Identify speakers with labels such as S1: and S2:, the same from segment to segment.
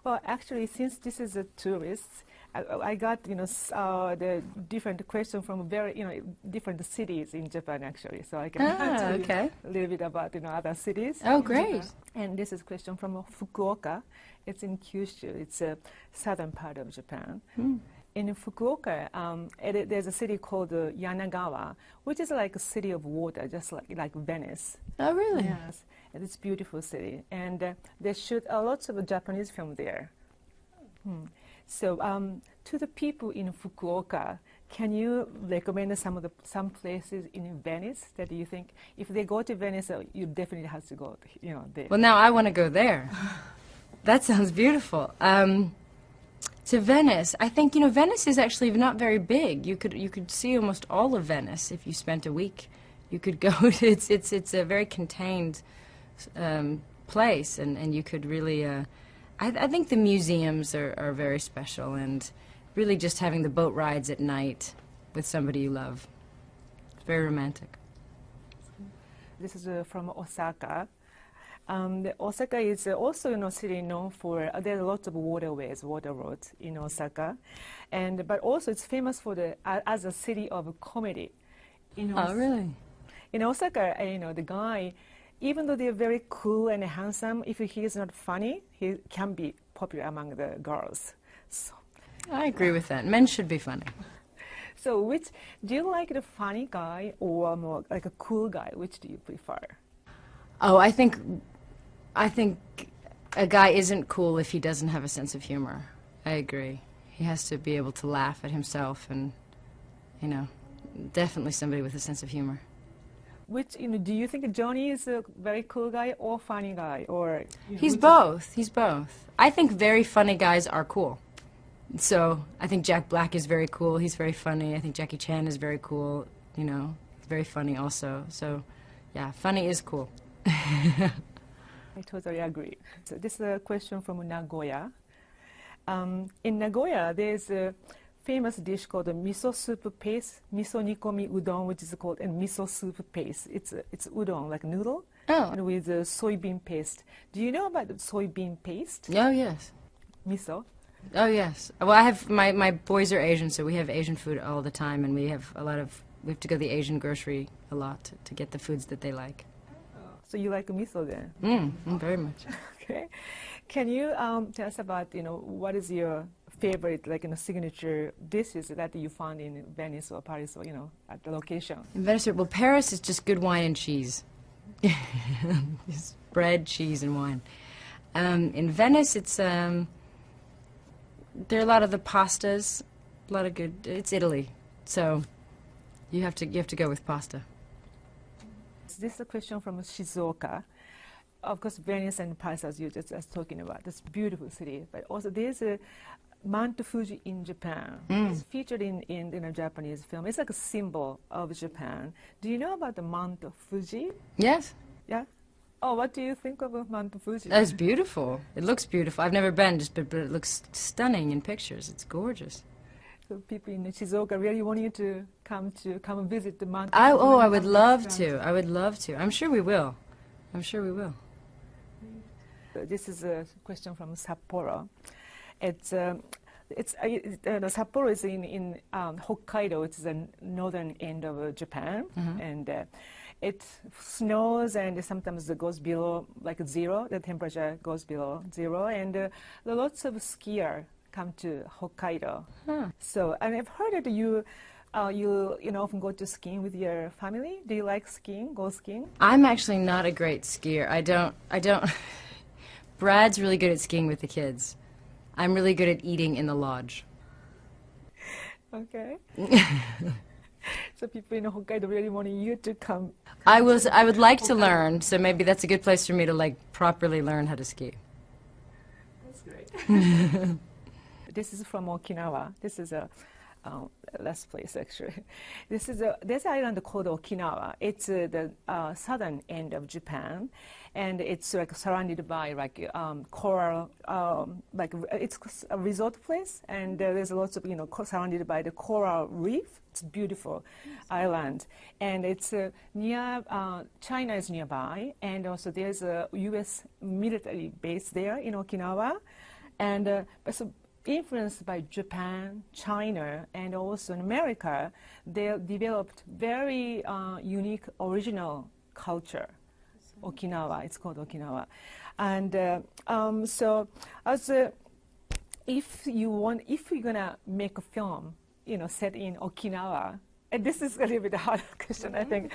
S1: Well, actually, since this is a tourist, I got the different questions from very different cities in Japan actually, so I can tell you a little bit about other cities.
S2: Oh, great!
S1: And this is a question from Fukuoka. It's in Kyushu. It's a southern part of Japan. In Fukuoka, there's a city called Yanagawa, which is like a city of water, just like Venice.
S2: Oh, really?
S1: Yes, and it's a beautiful city, and they shoot lots of Japanese film there. So, to the people in Fukuoka, can you recommend some places in Venice that you think if they go to Venice, you definitely have to go, there?
S2: Well, now I want to go there. That sounds beautiful. To Venice, I think Venice is actually not very big. You could see almost all of Venice if you spent a week. You could go. It's a very contained place, and you could really. I think the museums are very special, and really just having the boat rides at night with somebody you love. It's very romantic.
S1: This is from Osaka. Osaka is also a city known for, there are lots of waterways, water roads in Osaka, but also it's famous for as a city of comedy.
S2: Oh, really?
S1: In Osaka, the guy, even though they're very cool and handsome, if he is not funny, he can be popular among the girls. So,
S2: I agree with that. Men should be funny.
S1: So do you like the funny guy or more like a cool guy? Which do you prefer?
S2: Oh, I think a guy isn't cool if he doesn't have a sense of humor. I agree. He has to be able to laugh at himself and, definitely somebody with a sense of humor.
S1: Do you think Johnny is a very cool guy or funny guy? Or
S2: He's both. He's both. I think very funny guys are cool. So I think Jack Black is very cool. He's very funny. I think Jackie Chan is very cool. He's very funny also. So, yeah, funny is cool.
S1: I totally agree. So this is a question from Nagoya. In Nagoya, there's a famous dish called the miso soup paste, miso nikomi udon, which is called a miso soup paste. It's udon, like noodle, and with soybean paste. Do you know about the soybean paste?
S2: Oh, yes.
S1: Miso?
S2: Oh, yes. Well, I have, my boys are Asian, so we have Asian food all the time, and we have we have to go to the Asian grocery a lot to get the foods that they like.
S1: So you like miso then?
S2: Very much.
S1: Okay. Can you tell us about, what is your favorite, signature dishes that you found in Venice or Paris or, at the location?
S2: In Venice, well, Paris is just good wine and cheese. Just bread, cheese, and wine. In Venice, it's, there are a lot of the pastas, a lot of good, it's Italy. So you have to go with pasta.
S1: This is a question from Shizuoka. Of course, Venice and Paris, as you just talking about, this beautiful city. But also, there's a Mount Fuji in Japan. It's featured in a Japanese film. It's like a symbol of Japan. Do you know about the Mount Fuji?
S2: Yes.
S1: Yeah. Oh, what do you think of Mount Fuji?
S2: That's beautiful. It looks beautiful. I've never been, but it looks stunning in pictures. It's gorgeous.
S1: So people in Shizuoka really want you to come and visit the Mount Fuji.
S2: I would love to. I would love to. I'm sure we will. I'm sure we will.
S1: This is a question from Sapporo. Sapporo is in Hokkaido. It's the northern end of Japan, and it snows and sometimes it goes below zero. The temperature goes below zero, and lots of skiers come to Hokkaido. So, and I've heard that you often go to skiing with your family. Do you like skiing? Go skiing?
S2: I'm actually not a great skier. I don't. Brad's really good at skiing with the kids. I'm really good at eating in the lodge.
S1: Okay. So people in Hokkaido really want you to come.
S2: I would like to learn, so maybe that's a good place for me to properly learn how to ski.
S1: That's great. This is from Okinawa. This is a last place actually. There's an island called Okinawa. It's the southern end of Japan, and it's surrounded by coral. It's a resort place, and there's lots of surrounded by the coral reef. It's a beautiful island, and it's near China is nearby, and also there's a U.S. military base there in Okinawa. but so influenced by Japan, China, and also in America, they developed very unique original culture. Okinawa, it's called Okinawa. And so as if you're gonna make a film, set in Okinawa, and this is a little bit hard question, I think.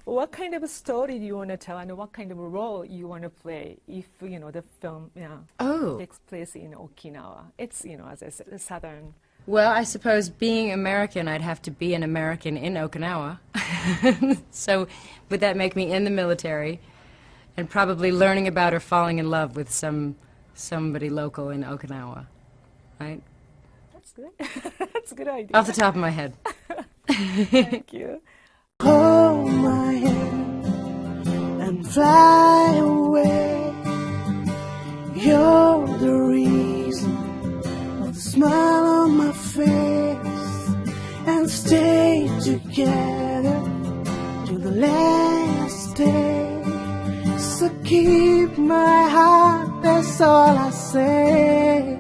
S1: What kind of a story do you want to tell, and what kind of a role you want to play if the film takes place in Okinawa? It's as I said, southern.
S2: Well, I suppose being American, I'd have to be an American in Okinawa. So would that make me in the military and probably learning about or falling in love with somebody local in Okinawa, right?
S1: That's good. That's a good idea.
S2: Off the top of my head.
S1: Thank you.
S3: Hold my hand and fly away. You're the reason of the smile on my face, and stay together to the last day. So keep my heart, that's all I say.